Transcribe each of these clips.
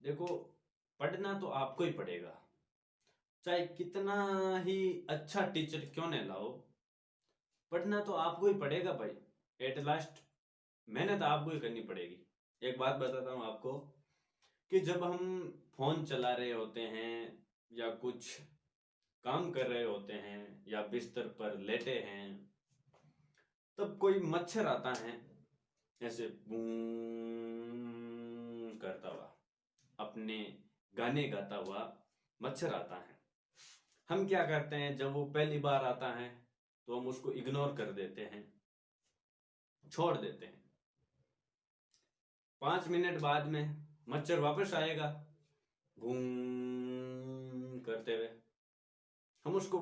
देखो, पढ़ना तो आपको ही पड़ेगा, चाहे कितना ही अच्छा टीचर क्यों न लाओ। पढ़ना तो आपको ही पड़ेगा भाई। एट लास्ट मेहनत आपको ही करनी पड़ेगी। एक बात बताता हूँ आपको कि जब हम फोन चला रहे होते हैं या कुछ काम कर रहे होते हैं या बिस्तर पर लेटे हैं, तब कोई मच्छर आता है ऐसे बूं करता हुआ, अपने गाने गाता हुआ मच्छर आता है। हम क्या करते हैं, जब वो पहली बार आता है तो हम उसको इग्नोर कर देते हैं, छोड़ देते हैं। 5 मिनट बाद में मच्छर वापस आएगा घूम करते हुए। हम उसको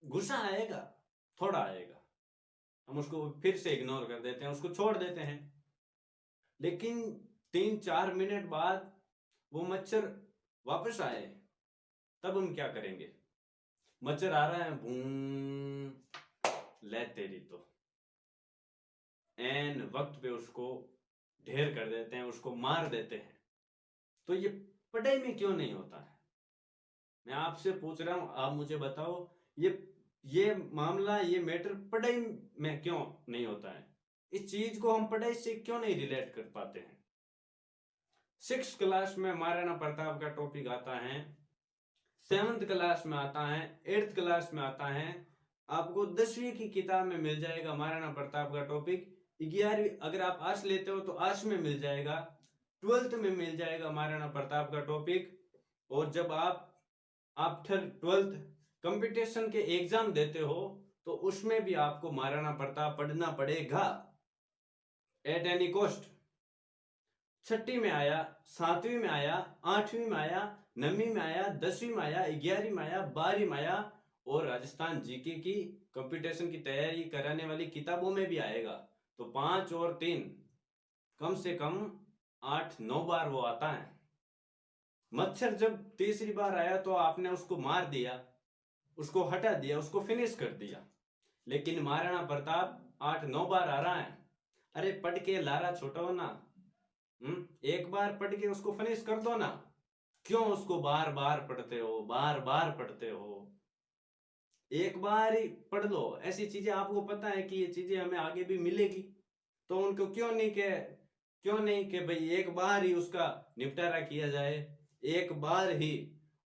गुस्सा आएगा, थोड़ा आएगा, हम उसको फिर से इग्नोर कर देते हैं, उसको छोड़ देते हैं। लेकिन 3-4 मिनट बाद वो मच्छर वापस आए, तब हम क्या करेंगे? मच्छर आ रहा है, बूम, ले तेरी तो एन वक्त पे उसको ढेर कर देते हैं, उसको मार देते हैं। तो ये पढ़ाई में क्यों नहीं होता है? मैं आपसे पूछ रहा हूं, आप मुझे बताओ, ये मामला, ये मैटर पढ़ाई में क्यों नहीं होता है? इस चीज को हम पढ़ाई से क्यों नहीं रिलेट कर पाते हैं? 6th क्लास में महाराणा प्रताप का टॉपिक आता है, 7th क्लास में आता है, 8th क्लास में आता है, आपको 10वीं की किताब में मिल जाएगा महाराणा प्रताप का टॉपिक। 11वीं अगर आप आर्ट्स लेते हो तो आर्ट्स में मिल जाएगा, 12th में मिल जाएगा महाराणा प्रताप का टॉपिक। और जब आप आफ्टर 12th कंपटीशन के एग्जाम देते हो तो उसमें भी आपको महाराणा प्रताप पढ़ना पड़ेगा एट एनी कॉस्ट। 6ठी में आया, 7वीं में आया, 8वीं में आया, 9वीं में आया, 10वीं में आया, 11वीं में आया, 12वीं में आया, और राजस्थान जीके की कंपटीशन की तैयारी कराने वाली किताबों में भी आएगा। तो 5 और 3 कम से कम 8-9 बार वो आता है। मच्छर जब तीसरी बार आया तो आपने उसको मार दिया, उसको हटा दिया, उसको फिनिश कर दिया। लेकिन महाराणा प्रताप 8-9 बार आ रहा है। अरे पढ़ के लारा छोड़ो ना। एक बार पढ़ के उसको फिनिश कर दो ना। क्यों उसको बार बार पढ़ते हो, बार बार पढ़ते हो? एक बार ही पढ़ लो। ऐसी चीजें आपको पता है कि ये चीजें हमें आगे भी मिलेगी, तो उनको क्यों नहीं के भाई एक बार ही उसका निपटारा किया जाए, एक बार ही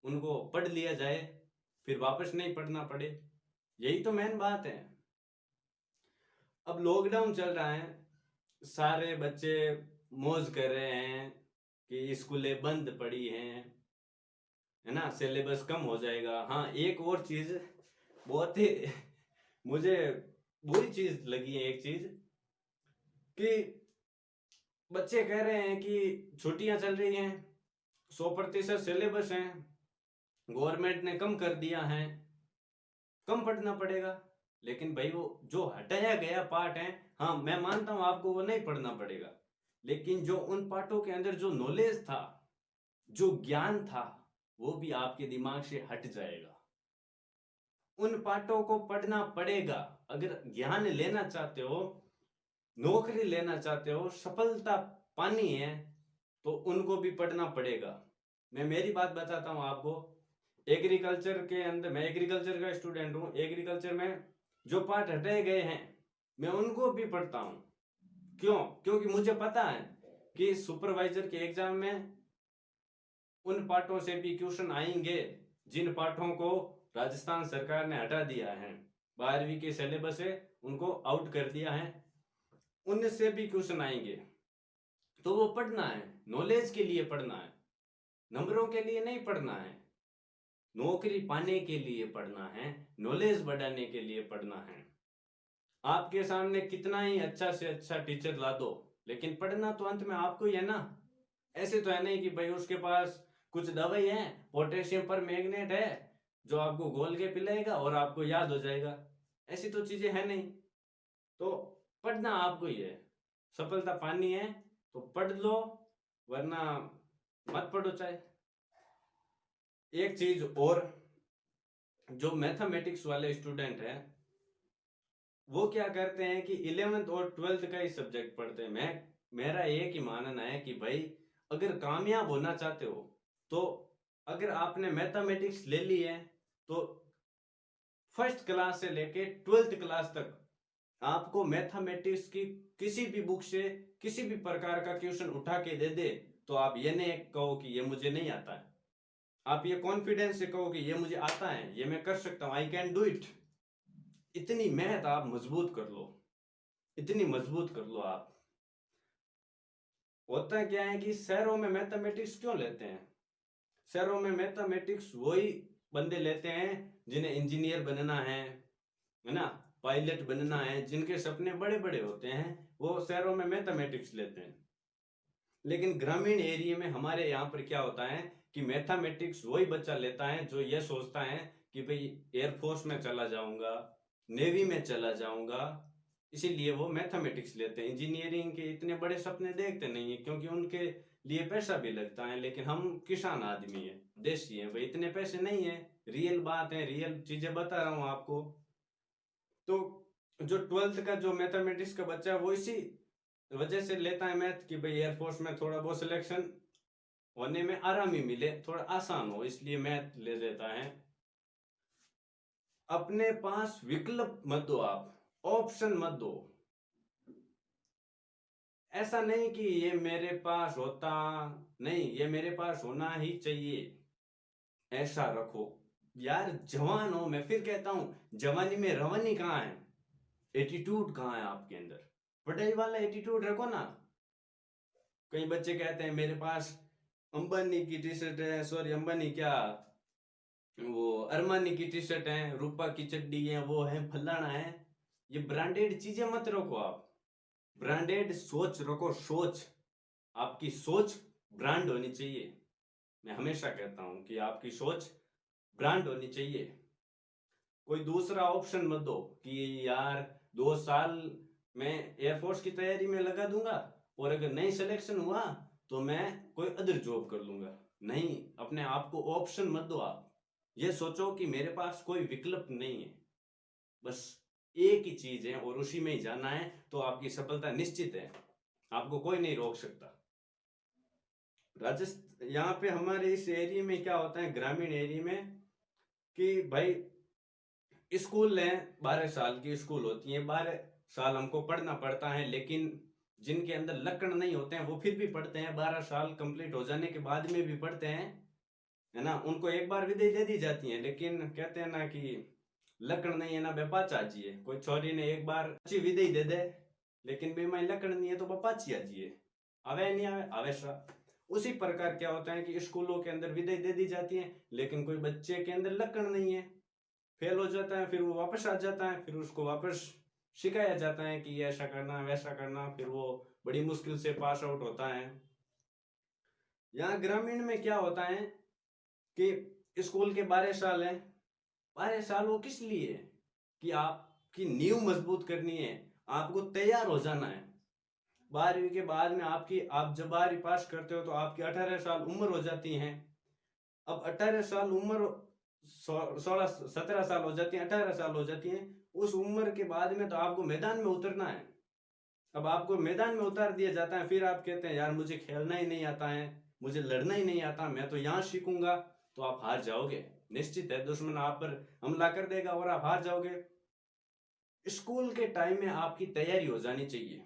उनको पढ़ लिया जाए, फिर वापस नहीं पढ़ना पड़े। यही तो मेन बात है। अब लॉकडाउन चल रहा है, सारे बच्चे मौज कर रहे हैं कि स्कूलें बंद पड़ी हैं, है ना, सिलेबस कम हो जाएगा। हाँ, एक और चीज बहुत ही मुझे बुरी चीज लगी है, एक चीज कि बच्चे कह रहे हैं कि छुट्टियां चल रही हैं, 100% सिलेबस है, गवर्नमेंट ने कम कर दिया है, कम पढ़ना पड़ेगा। लेकिन भाई वो जो हटाया गया पार्ट है, हाँ मैं मानता हूं आपको वो नहीं पढ़ना पड़ेगा, लेकिन जो उन पार्टों के अंदर जो नॉलेज था, जो ज्ञान था, वो भी आपके दिमाग से हट जाएगा। उन पाठों को पढ़ना पड़ेगा। अगर ज्ञान लेना चाहते हो, नौकरी लेना चाहते हो, सफलता पानी है, तो उनको भी पढ़ना पड़ेगा। मैं मेरी बात बताता हूं आपको। एग्रीकल्चर के अंदर, मैं एग्रीकल्चर का स्टूडेंट हूं, एग्रीकल्चर में जो पाठ हटाए गए हैं मैं उनको भी पढ़ता हूं। क्यों? क्योंकि मुझे पता है कि सुपरवाइजर के एग्जाम में उन पाठों से भी क्वेश्चन आएंगे जिन पाठों को राजस्थान सरकार ने हटा दिया है, 12वीं के सिलेबस से उनको आउट कर दिया है, उनसे भी क्वेश्चन आएंगे। तो वो पढ़ना है, नॉलेज के लिए पढ़ना है, नंबरों के लिए नहीं पढ़ना है, नौकरी पाने के लिए पढ़ना है, नॉलेज बढ़ाने के लिए पढ़ना है। आपके सामने कितना ही अच्छा से अच्छा टीचर ला दो, लेकिन पढ़ना तो अंत में आपको ही है ना। ऐसे तो है नहीं कि भाई उसके पास कुछ दवाई है, पोटेशियम पर मैग्नेट है, जो आपको घोल के पिलाएगा और आपको याद हो जाएगा। ऐसी तो चीजें है नहीं। तो पढ़ना आपको ही है, सफलता पानी है तो पढ़ लो, वरना मत पढ़ो। चाहे एक चीज और, जो मैथमेटिक्स वाले स्टूडेंट हैं वो क्या करते हैं कि 11th और 12th का ही सब्जेक्ट पढ़ते हैं। मेरा एक ही मानना है कि भाई अगर कामयाब होना चाहते हो तो अगर आपने मैथमेटिक्स ले ली है तो फर्स्ट क्लास से लेके 12th क्लास तक आपको मैथमेटिक्स की किसी भी बुक से किसी भी प्रकार का क्वेश्चन उठा के दे दे तो आप ये नहीं कहो कि ये मुझे नहीं आता है, आप ये कॉन्फिडेंस से कहो कि ये मुझे आता है, ये मैं कर सकता हूं, आई कैन डू इट। इतनी मेहनत आप मजबूत कर लो, इतनी मजबूत कर लो आप। होता क्या है कि शहरों में मैथमेटिक्स क्यों लेते हैं? शहरों में मैथमेटिक्स वही बंदे लेते हैं जिन्हें इंजीनियर बनना है ना, पायलट बनना है, जिनके सपने बड़े बड़े होते हैं, वो शहरों में मैथमेटिक्स लेते हैं। लेकिन ग्रामीण एरिया में हमारे यहाँ पर क्या होता है कि मैथमेटिक्स वही बच्चा लेता है जो ये सोचता है कि भाई एयरफोर्स में चला जाऊंगा, नेवी में चला जाऊंगा, इसीलिए वो मैथमेटिक्स लेते हैं। इंजीनियरिंग के इतने बड़े सपने देखते नहीं है क्योंकि उनके लिए पैसा भी लगता है। लेकिन हम किसान आदमी है, देशी है भाई, इतने पैसे नहीं है। रियल बात है, रियल चीजें बता रहा हूँ आपको। तो जो 12th का जो मैथमेटिक्स का बच्चा है वो इसी वजह से लेता है मैथ कि भाई एयरफोर्स में थोड़ा बहुत सिलेक्शन होने में आराम ही मिले, थोड़ा आसान हो, इसलिए मैथ ले लेता है। अपने पास विकल्प मत दो, आप ऑप्शन मत दो। ऐसा नहीं कि ये मेरे पास होता नहीं, ये मेरे पास होना ही चाहिए, ऐसा रखो। यार जवान हो, मैं फिर कहता हूं जवानी में रवानी कहाँ है, एटीट्यूड कहाँ है आपके अंदर? पढ़ाई वाला एटीट्यूड रखो ना। कई बच्चे कहते हैं मेरे पास अंबानी की टी शर्ट है, सॉरी अंबानी क्या, वो अरमानी की टी शर्ट है, रूपा की चड्डी है, वो है, फलाना है। ये ब्रांडेड चीजें मत रखो आप, ब्रांडेड सोच रखो। सोच, आपकी सोच ब्रांड होनी चाहिए। मैं हमेशा कहता हूं कि आपकी सोच ब्रांड होनी चाहिए। कोई दूसरा ऑप्शन मत दो कि यार 2 साल मैं एयरफोर्स की तैयारी में लगा दूंगा और अगर नहीं सिलेक्शन हुआ तो मैं कोई अदर जॉब कर लूंगा। नहीं, अपने आप को ऑप्शन मत दो। आप ये सोचो कि मेरे पास कोई विकल्प नहीं है, बस एक ही चीज है और उसी में ही जाना है, तो आपकी सफलता निश्चित है, आपको कोई नहीं रोक सकता। राजस्थान यहाँ पे हमारे इस एरिया में क्या होता है, ग्रामीण एरिया में, कि भाई स्कूल है, 12 साल की स्कूल होती है, 12 साल हमको पढ़ना पड़ता है। लेकिन जिनके अंदर लक्कड़ नहीं होते हैं वो फिर भी पढ़ते हैं, 12 साल कंप्लीट हो जाने के बाद में भी पढ़ते हैं, है ना। उनको एक बार विदाई दे दी जाती है, लेकिन कहते हैं ना कि लकड़ नहीं है ना बेपाच आजी है। कोई छोरी ने एक बार अच्छी विदाई दे दे, लेकिन बेमाई लकड़ नहीं है तो बपाची आजी है, आवे नहीं आवे आवेशा। उसी प्रकार क्या होता है कि स्कूलों के अंदर विदाई दे दी जाती है, लेकिन कोई बच्चे के अंदर लकड़ नहीं है, फेल हो जाता है, फिर वो वापस आ जाता है, फिर उसको वापस सिखाया जाता है कि ऐसा करना वैसा करना, फिर वो बड़ी मुश्किल से पास आउट होता है। यहाँ ग्रामीण में क्या होता है कि स्कूल के 12 साल है, 12 साल वो किस लिए है कि आपकी नींव मजबूत करनी है, आपको तैयार हो जाना है। 12वीं के बाद में आप जब 12वीं पास करते हो तो आपकी 18 साल उम्र हो जाती है। अब 18 साल उम्र 16-17 साल हो जाती है, 18 साल हो जाती है। उस उम्र के बाद में तो आपको मैदान में उतरना है। अब आपको मैदान में उतार दिया जाता है, फिर आप कहते हैं यार मुझे खेलना ही नहीं आता है, मुझे लड़ना ही नहीं आता, मैं तो यहाँ सीखूंगा, तो आप हार जाओगे। निश्चित है दुश्मन आप पर हमला कर देगा और आप हार जाओगे। स्कूल के टाइम में आपकी तैयारी हो जानी चाहिए,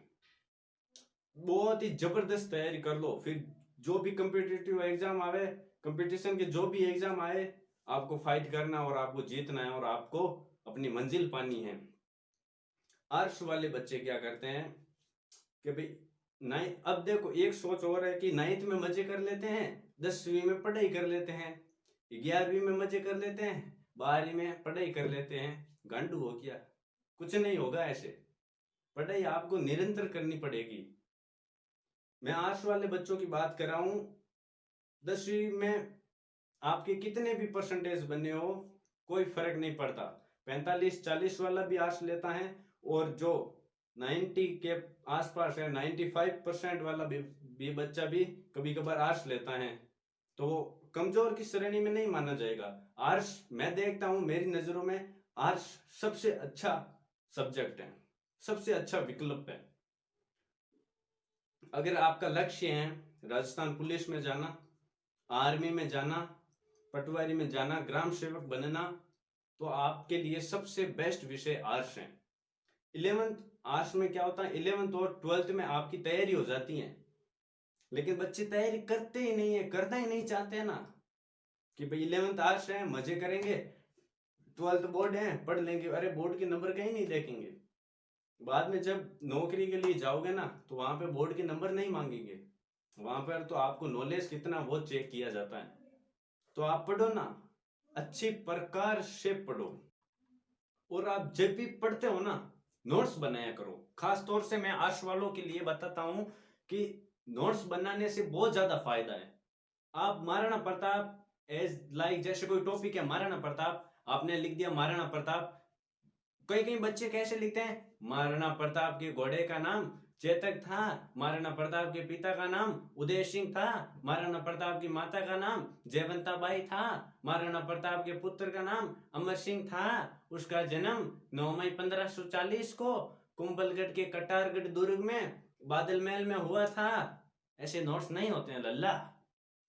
बहुत ही जबरदस्त तैयारी कर लो। फिर जो भी कम्पिटिटिव एग्जाम आवे, कंपटीशन के जो भी एग्जाम आए, आपको फाइट करना और आपको जीतना है और आपको अपनी मंजिल पानी है। आर्ट्स वाले बच्चे क्या करते हैं कि भाई नाइन्थ, अब देखो एक सोच और है कि 9th में मजे कर लेते हैं, 10वीं में पढ़ाई कर लेते हैं, 11वीं में मजे कर लेते हैं, 12वीं में पढ़ाई कर लेते हैं। गांडू हो क्या? कुछ नहीं होगा ऐसे। पढ़ाई आपको निरंतर करनी पड़ेगी। मैं आर्ट्स वाले बच्चों की बात कर रहा हूं, 10वीं में आपके कितने भी परसेंटेज बने हो कोई फर्क नहीं पड़ता। 45-40 वाला भी आर्ट्स लेता है और जो 90 के आसपास है, 95% वाला भी बच्चा भी कभी कभार आर्ट्स लेता है, तो वो कमजोर की श्रेणी में नहीं माना जाएगा। आर्ट्स मैं देखता हूं, मेरी नजरों में आर्ट्स सबसे अच्छा सब्जेक्ट है, सबसे अच्छा विकल्प है। अगर आपका लक्ष्य है राजस्थान पुलिस में जाना, आर्मी में जाना, पटवारी में जाना, ग्राम सेवक बनना, तो आपके लिए सबसे बेस्ट विषय आर्ट्स है। 11th आर्ट्स में क्या होता है, 11th और 12th में आपकी तैयारी हो जाती है, लेकिन बच्चे तैयारी करते ही नहीं है, करना ही नहीं चाहते ना कि भाई 11th आर्ट्स है, मजे करेंगे, 12th बोर्ड है, पढ़ लेंगे। अरे बोर्ड के नंबर कहीं नहीं देखेंगे, बाद में जब नौकरी के लिए जाओगे ना तो वहां पे बोर्ड के नंबर नहीं मांगेंगे, वहां पर तो आपको नॉलेज कितना वो चेक किया जाता है। तो आप पढ़ो ना, अच्छी प्रकार से पढ़ो, और आप जब भी पढ़ते हो ना नोट्स बनाया करो। खास तौर से मैं आर्ट्स वालों के लिए बताता हूं कि नोट्स बनाने से बहुत ज्यादा फायदा है। आप महाराणा प्रताप एज लाइक जैसे कोई टॉपिक है महाराणा प्रताप, आपने लिख दिया महाराणा प्रताप, कई कई बच्चे कैसे लिखते हैं, महाराणा प्रताप के घोड़े का नाम चेतक था, महाराणा प्रताप के पिता का नाम उदय सिंह था, महाराणा प्रताप की माता का नाम जयवंता बाई था, महाराणा प्रताप के पुत्र का नाम अमर सिंह था, उसका जन्म 9 मई 1540 को कुंभलगढ़ के कटारगढ़ दुर्ग में बादल महल में हुआ था। ऐसे नोट्स नहीं होते हैं लल्ला,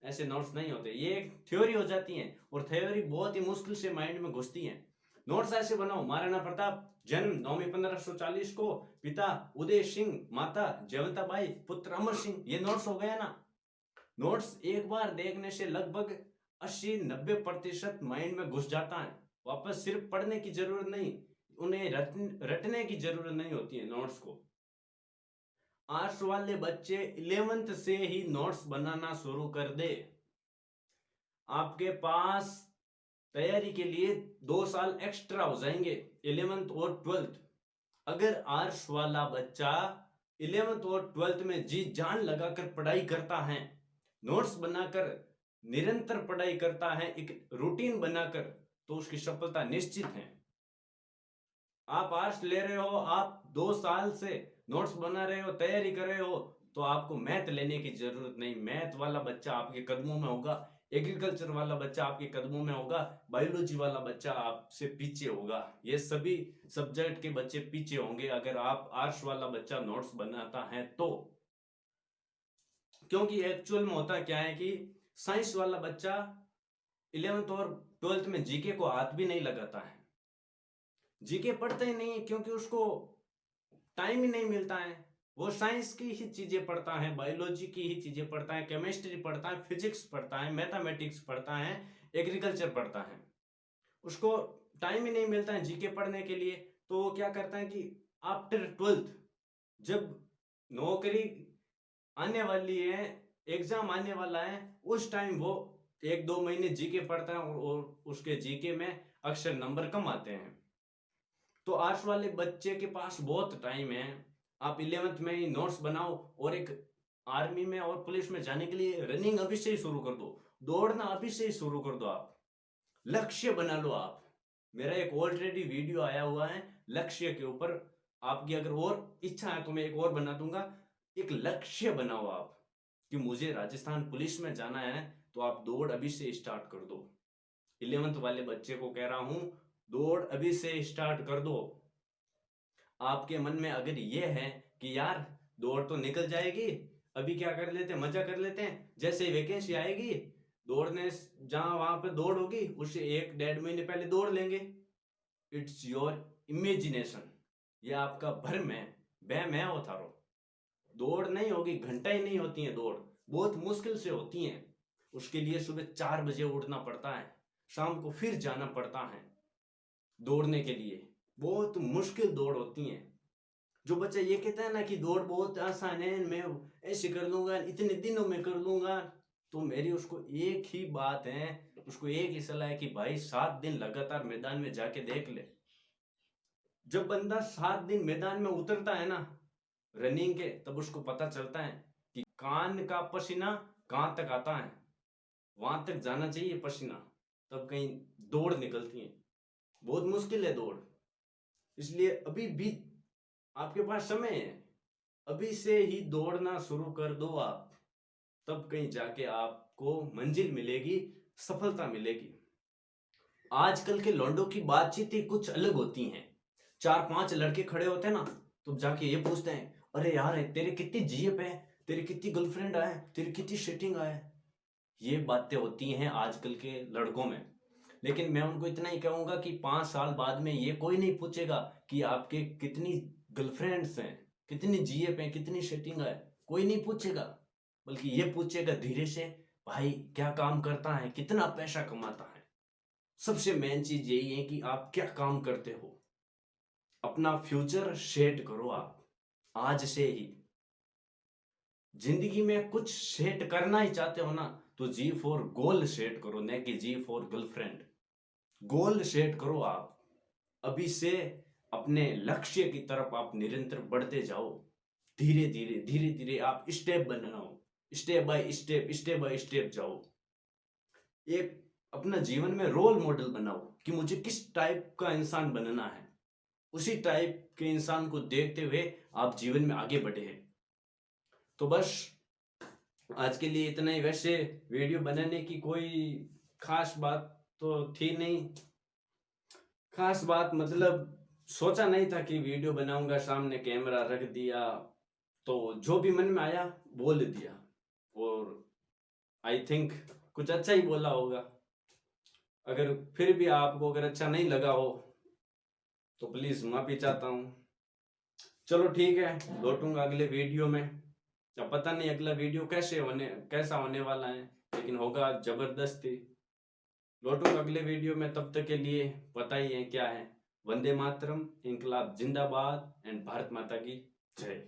ऐसे नोट्स नहीं होते, ये एक थ्योरी हो जाती है, और थ्योरी बहुत ही मुश्किल से माइंड में घुसती है। नोट्स ऐसे बनाओ, महाराणा प्रताप जन्म 9 मई 1540 को, पिता उदय सिंह, माता जयवंता बाई, पुत्र अमर सिंह, ये नोट्स हो गया ना। नोट्स एक बार देखने से लगभग 80-90% माइंड में घुस जाता है, वापस सिर्फ पढ़ने की जरूरत नहीं, उन्हें रटने की जरूरत नहीं होती है नोट्स को। आर्ट्स वाले बच्चे 11th से ही नोट्स बनाना शुरू कर दे, आपके पास तैयारी के लिए 2 साल एक्स्ट्रा हो जाएंगे 11th और 12th। अगर आर्ट्स वाला बच्चा 11th और 12th में जी जान लगाकर पढ़ाई करता है, नोट्स बनाकर निरंतर पढ़ाई करता है, एक रूटीन बनाकर, तो उसकी सफलता निश्चित है। आप आर्ट्स ले रहे हो, आप 2 साल से नोट्स बना रहे हो, तैयारी कर रहे हो, तो आपको मैथ लेने की जरूरत नहीं। मैथ वाला बच्चा आपके कदमों में होगा, एग्रीकल्चर वाला बच्चा आपके कदमों में होगा, बायोलॉजी वाला बच्चा आपसे पीछे होगा, ये सभी सब्जेक्ट के बच्चे पीछे होंगे अगर आप आर्ट्स वाला बच्चा नोट्स बनाता है तो। क्योंकि एक्चुअल में होता क्या है कि साइंस वाला बच्चा 11th और 12th में जीके को हाथ भी नहीं लगाता है, जीके पढ़ता ही नहीं है, क्योंकि उसको टाइम ही नहीं मिलता है। वो साइंस की ही चीजें पढ़ता है, बायोलॉजी की ही चीजें पढ़ता है, केमिस्ट्री पढ़ता है, फिजिक्स पढ़ता है, मैथमेटिक्स पढ़ता है, एग्रीकल्चर पढ़ता है, उसको टाइम ही नहीं मिलता है जीके पढ़ने के लिए। तो वो क्या करता है कि आफ्टर 12th जब नौकरी आने वाली है, एग्जाम आने वाला है, उस टाइम वो 1-2 महीने जीके पढ़ता है, और उसके जीके में अक्सर नंबर कम आते हैं। तो आर्ट्स वाले बच्चे के पास बहुत टाइम है, आप 11th में ही नोट्स बनाओ, और एक आर्मी में और पुलिस में जाने के लिए रनिंग अभी से ही शुरू कर दो, दौड़ना अभी से ही शुरू कर दो, आप लक्ष्य बना लो। आप, मेरा एक ऑलरेडी वीडियो आया हुआ है लक्ष्य के ऊपर, आपकी अगर और इच्छा है तो मैं एक और बना दूंगा। एक लक्ष्य बनाओ आप कि मुझे राजस्थान पुलिस में जाना है, तो आप दौड़ अभी से स्टार्ट कर दो। 11th वाले बच्चे को कह रहा हूं, दौड़ अभी से स्टार्ट कर दो। आपके मन में अगर ये है कि यार दौड़ तो निकल जाएगी, अभी क्या कर लेते हैं, मजा कर लेते हैं, जैसे ही वैकेंसी आएगी दौड़ने जहां वहां पे दौड़ होगी उससे 1-1.5 महीने पहले दौड़ लेंगे। इट्स योर इमेजिनेशन, ये आपका भ्रम है, वहम है वो थारो। दौड़ नहीं होगी, घंटा ही नहीं होती है दौड़, बहुत मुश्किल से होती है। उसके लिए सुबह 4 बजे उठना पड़ता है, शाम को फिर जाना पड़ता है दौड़ने के लिए, बहुत मुश्किल दौड़ होती है। जो बच्चा ये कहता है ना कि दौड़ बहुत आसान है, मैं ऐसे कर लूंगा, इतने दिनों में कर लूंगा, तो मेरी उसको एक ही बात है, उसको एक ही सलाह है कि भाई 7 दिन लगातार मैदान में जाके देख ले। जब बंदा 7 दिन मैदान में उतरता है ना रनिंग के, तब उसको पता चलता है कि कान का पसीना कहां तक आता है, वहां तक जाना चाहिए पसीना, तब कहीं दौड़ निकलती है। बहुत मुश्किल है दौड़, इसलिए अभी भी आपके पास समय है, अभी से ही दौड़ना शुरू कर दो आप, तब कहीं जाके आपको मंजिल मिलेगी, सफलता मिलेगी। आजकल के लौंडों की बातचीत ही कुछ अलग होती हैं। 4-5 लड़के खड़े होते हैं ना, तो जाके ये पूछते हैं, अरे यार तेरे कितनी जीएप है, तेरी कितनी गर्लफ्रेंड आए, तेरी कितनी शेटिंग आए। ये बातें होती हैं आजकल के लड़कों में। लेकिन मैं उनको इतना ही कहूंगा कि 5 साल बाद में ये कोई नहीं पूछेगा कि आपके कितनी गर्लफ्रेंड्स हैं, कितनी जीएफ हैं, कितनी शेटिंग है, कोई नहीं पूछेगा। बल्कि ये पूछेगा धीरे से, भाई क्या काम करता है, कितना पैसा कमाता है। सबसे मेन चीज यही है कि आप क्या काम करते हो। अपना फ्यूचर सेट करो आप आज से ही। जिंदगी में कुछ सेट करना ही चाहते हो ना, तो जी फॉर गोल सेट करो, न कि जी फॉर गर्लफ्रेंड। गोल सेट करो आप अभी से। अपने लक्ष्य की तरफ आप निरंतर बढ़ते जाओ। धीरे धीरे धीरे धीरे आप स्टेप बनाओ, step by step, step by step जाओ। एक अपना जीवन में रोल मॉडल बनाओ कि मुझे किस टाइप का इंसान बनना है। उसी टाइप के इंसान को देखते हुए आप जीवन में आगे बढ़े हैं। तो बस आज के लिए इतना ही। वैसे वीडियो बनाने की कोई खास बात तो थी नहीं। खास बात मतलब सोचा नहीं था कि वीडियो बनाऊंगा, सामने कैमरा रख दिया तो जो भी मन में आया बोल दिया। और आई थिंक कुछ अच्छा ही बोला होगा। अगर फिर भी आपको अगर अच्छा नहीं लगा हो तो प्लीज माफी चाहता हूँ। चलो ठीक है, लौटूंगा अगले वीडियो में। अब पता नहीं अगला वीडियो कैसा होने वाला है, लेकिन होगा जबरदस्ती। लौटूंगा अगले वीडियो में, तब तक के लिए पता ही है क्या है। वंदे मातरम, इनकलाब जिंदाबाद एंड भारत माता की जय।